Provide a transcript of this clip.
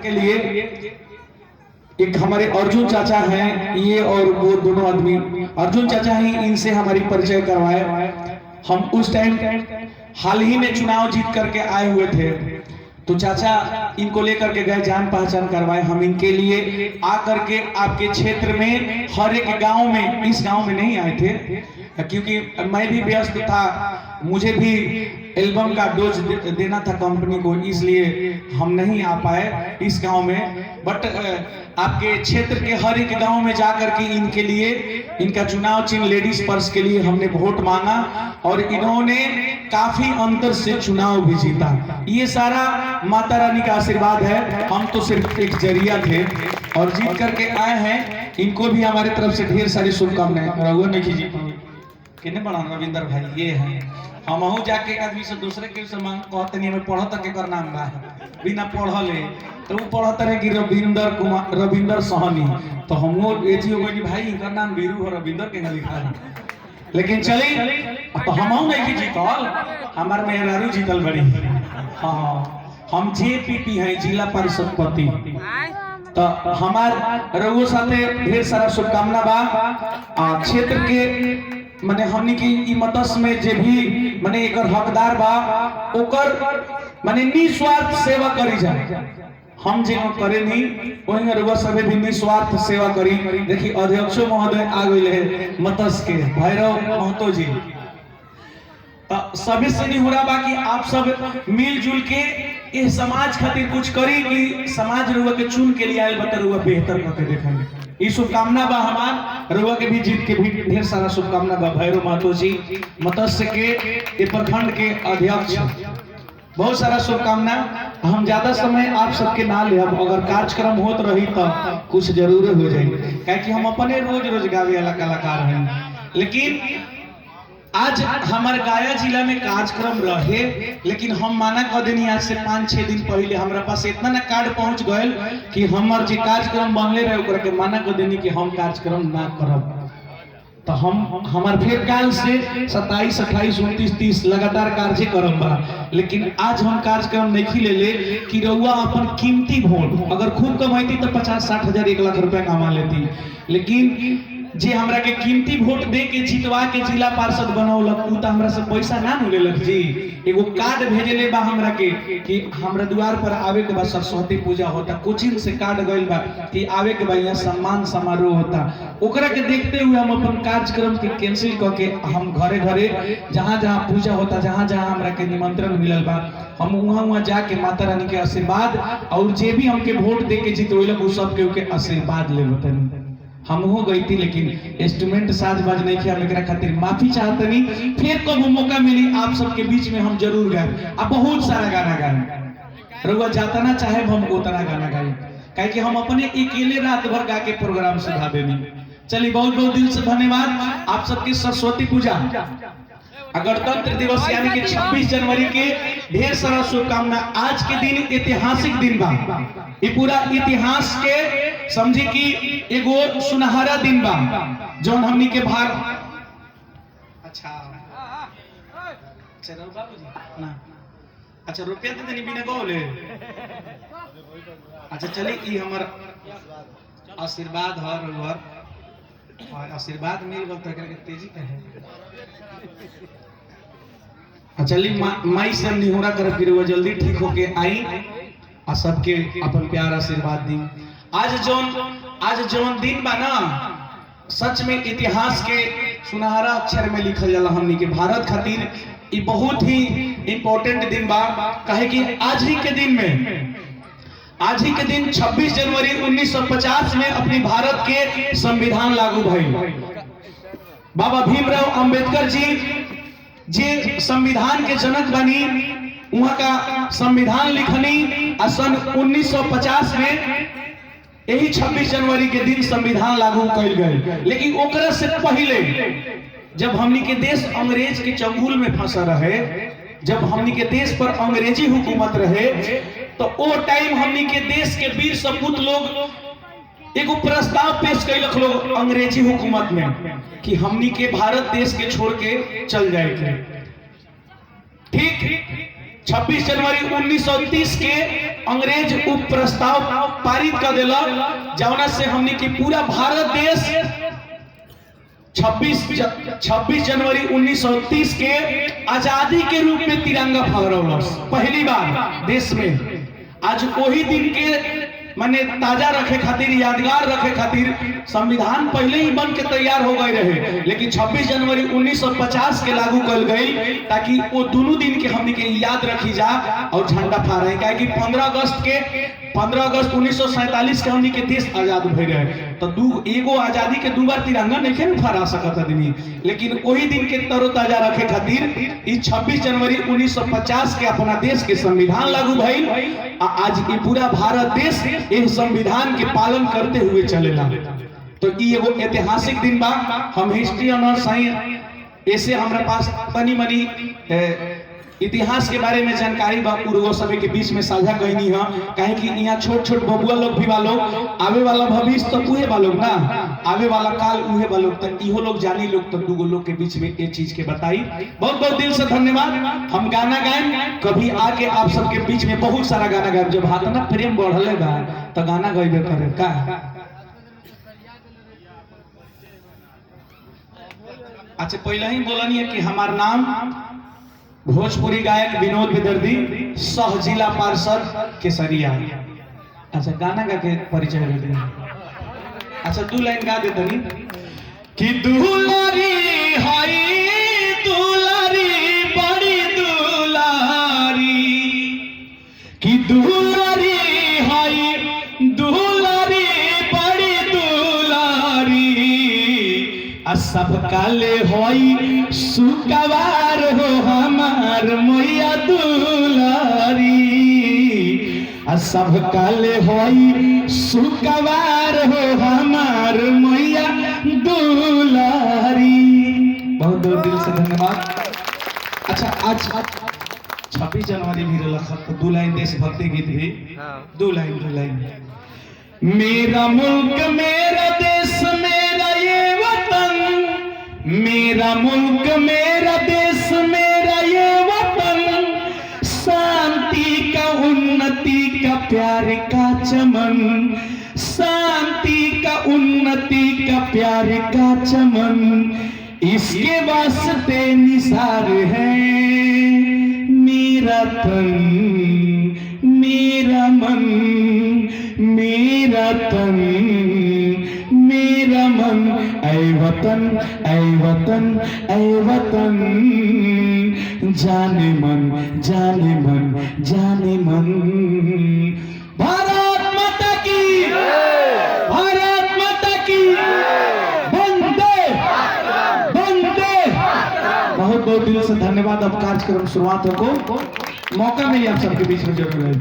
के लिए एक हमारे अर्जुन चाचा हैं, ये और वो दोनों आदमी, अर्जुन चाचा ही इनसे हमारी परिचय करवाए। हम उस टाइम हाल ही में चुनाव जीत करके आए हुए थे, तो चाचा इनको लेकर के गए, जान पहचान करवाए। हम इनके लिए आकर के आपके क्षेत्र में हर एक गांव में, इस गांव में नहीं आए थे क्योंकि मैं भी व्यस्त था, मुझे भी एल्बम का डोज देना था कंपनी को, इसलिए हम नहीं आ पाए इस गांव में। बट आपके क्षेत्र के हर एक गांव में जाकर के इनके लिए, इनका चुनाव चिन्ह लेडीज पर्स के लिए हमने वोट मांगा और इन्होंने काफी अंतर से चुनाव भी जीता। ये सारा माता रानी का आशीर्वाद है, हम तो सिर्फ एक जरिया थे और जीत करके आए हैं। इनको भी हमारे तरफ से ढेर सारी शुभकामनाएं। किन्ने बना रविंदर भाई ये है, हम जाके आदमी से दूसरे के से मांग कहते नहीं हमें पढ़त के कर नाम बा, बिना पढ़ले तो वो पढ़त रहे कि रविंदर कुमार, रविंदर सहनी, तो हम एजी हो गए कि भाई इनका नाम बीरू हो, रविंदर के ना लिखा है। लेकिन चली तो हम नहीं कि जीतल, हमार मेहरारू जीतल बड़ी। हाँ, हम जेपीपी हैं, जिला परिषद पति, तो हमार रघु साथे ढेर सारा शुभकामना बा। क्षेत्र के माने हमनी की मदस में जे भी माने एकर हकदार बा, ओकर माने निस्वार्थ सेवा करी जाए। हम जे करे नहीं वही रघु सभे भी निस्वार्थ सेवा करी। देखिए अध्यक्ष महोदय आ गए हैं मदस के, भैरव महतो जी, सभी से नहीं हो रहा बाकी आप सब मिलजुल के इस समाज खातिर कुछ करी कि समाज रुआ के चुन के लिए आयल बता रुआ बेहतर करके देखेंगे। ये शुभकामना बा हमार, रुआ के भी जीत के भी ढेर सारा शुभकामना बा। भैरव महतो जी मत्स्य के प्रखंड के अध्यक्ष, बहुत सारा शुभकामना। हम ज्यादा समय आप सबके ना ले, अगर कार्यक्रम होत रही तो कुछ जरूर हो जाए, क्योंकि हम अपने रोज रोज गावे वाला कलाकार हैं। लेकिन आज हमारे गाया जिला में कार्यक्रम रहे, लेकिन हम माना कर देनी आज से 5-6 दिन पहले हमारा पास इतना ना कार्ड पहुंच गए कि हमार जो कार्यक्रम बनले रहे ओकरा के माना कर देनी कि हम कार्यक्रम ना करब। तो हम हमार फिर काल से 27, 28, 29, 30 लगातार कार्य करम बा, लेकिन आज हम कार्यक्रम नहीं ले ले कि रउआ अपन कीमती वोट अगर खूब कमाईती तो 50-60 हजार 1 लाख रुपया कमा लेती, लेकिन जे हमरा के कीमती वोट दे के जितवा के जिला पार्षद बनौलक, उ त हमरा से पैसा ना मिलेलक जी। एगो कार्ड भेजले बा हमरा के कि हमरा द्वार पर आवे के बाद सरस्वती पूजा होता, कोचिंग से कार्ड गइल बा कि आवे के बाद यहाँ सम्मान समारोह होता। ओकरा के देखते हुए हम अपन कार्यक्रम के कैंसिल करके हम घरे घरे जहाँ पूजा होता, जहाँ हमरा के निमंत्रण मिलल बा, हम वहाँ जाके माता रानी के आशीर्वाद और जे भी हमके वोट दे के जितवैलक उ सब के आशीर्वाद ले लेते। हम हो गई थी, लेकिन इंस्ट्रूमेंट साज बाज नहीं किया, एकरा खातिर माफी चाहतनी। फिर कब मौका मिली आप सबके बीच में हम जरूर गाए, अब बहुत सारा गाना गाए, रुआ जाता ना चाहे हम उतना गाना गाए, काहे कि हम अपने अकेले रात भर गा के प्रोग्राम सुधा देनी। चलिए बहुत बहुत दिल से धन्यवाद आप सबकी। सरस्वती पूजा गणतंत्र दिवस यानी कि 26 जनवरी के ढेर सारा शुभकामना। आज के दिन ऐतिहासिक दिन बा, ये पूरा इतिहास के समझी कि एगो सुनहरा दिन बा जो हमनी के भार। अच्छा रुपया तो नहीं बिना बोले। अच्छा चलिए ये हमार आशीर्वाद हर आशीर्वाद मिल गल तो तेजी का है। चलिए माई से निहोरा कर फिर वो जल्दी ठीक होके आई और सबके अपन प्यार आशीर्वाद दी। आज जौन दिन बा ना, सच में इतिहास के सुनहरा अक्षर में लिखल जाला हमनी के भारत खातिर। ये बहुत ही इम्पोर्टेंट दिन बा, काहे कि आज ही के दिन 26 जनवरी 1950 में अपनी भारत के संविधान लागू भइल। बाबा भीमराव अंबेडकर जी जे संविधान के जनक बनी, वहां का संविधान लिखनी और सन 1950 में यही 26 जनवरी के दिन संविधान लागू कइल गए। लेकिन ओकरा से पहले जब हमनी के देश अंग्रेज के चंगुल में फंसा रहे, जब हमनी के देश पर अंग्रेजी हुकूमत रहे, तो वो टाइम हमनी के देश के वीर सपूत लोग एगो प्रस्ताव पेश कैलक लोग अंग्रेजी हुकूमत में कि हमनी के भारत देश के छोड़ के चल जाए। ठीक 26 जनवरी 1930 के अंग्रेज उप प्रस्ताव पारित कर दिला, जौना से हमने की पूरा भारत देश 26 जनवरी 1930 के आजादी के रूप में तिरंगा फहरौलस पहली बार देश में। आज वही दिन के माने ताजा रखे खातिर, यादगार रखे खातिर संविधान पहले ही बन के तैयार हो गए रहे, लेकिन 26 जनवरी 1950 के लागू कर गई ताकि वो दोनों दिन के हमने के याद रखी जा और झंडा फहराए। क्या कि 15 अगस्त 1947 के हमने के देश आजाद भई रहे, तो एगो आजादी के दो बार तिरंगा नहीं फहरा सकत आदमी, लेकिन वही दिन के तरोताजा रखे खातिर इस 26 जनवरी 1950 के अपना देश के संविधान लागू भइल। आज ये पूरा भारत देश इस संविधान के पालन करते हुए चलेला। तो ये एगो ऐतिहासिक दिन बा। हम हिस्ट्री ऑनर्स हैं, ऐसे हमारे पास तनी मनी इतिहास के बारे में जानकारी बा, पूर्व सभी के बीच में साझा कहनी है। कहे कि यहाँ छोट छोट बबुआ लोग भी वालों, आवे वाला भविष्य तो उहे वालों ना, आवे वाला काल उहे वालों, तक इहो लोग जानी लोग, तक दूगो लोग के बीच में ये चीज के बताई। बहुत बहुत दिल से धन्यवाद। हम गाना गाएं, कभी आके आप सबके बीच में बहुत सारा गाना गाएं। जब हाथ ना प्रेम बढ़ले बा तो गाना गाइबे करे का। अच्छा पहले ही बोलनी है कि हमार नाम भोजपुरी गायक विनोद विदर्दी, सह जिला पार्षद केसरिया। अच्छा गाना गा के परिचय दे दी। अच्छा 2 लाइन गा दे तनी कि दुलारी हाय दुलारी बड़ी दुलारी, कि दुलारी हाय दुलारी बड़ी दुलारी, सब काले होई सुकवार हो हमार मैया दुलारी, सब काले होई सुकवार हो हमार मैया दुलारी। बहुत बहुत दिल से धन्यवाद। अच्छा आज 26 जनवरी भी रखा, तो 2 लाइन देशभक्ति गीत भी, 2 लाइन। मेरा मुल्क मेरा देश मेरा ये वतन, मेरा मुल्क मेरा देश मेरा ये वतन, शांति का उन्नति का प्यार का चमन, शांति का उन्नति का प्यार का चमन, इसके वास्ते निसार है मेरा तन मेरा मन, मेरा तन मेरा मन, ऐ वतन ऐ वतन ऐ वतन, जाने मन जाने मन जाने मन। भारत माता की, भारत माता की, वंदे वंदे। बहुत बहुत दिल से धन्यवाद। अब कार्यक्रम शुरुआत हो, मौका मिले आप सबके बीच में जरूर है।